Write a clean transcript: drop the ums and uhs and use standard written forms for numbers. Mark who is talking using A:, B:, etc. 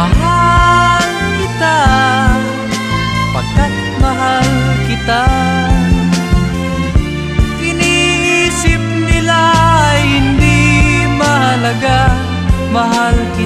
A: Mahal kita pagkat mahal kita. Iniisip nila ay hindi mahalaga. Mahal kita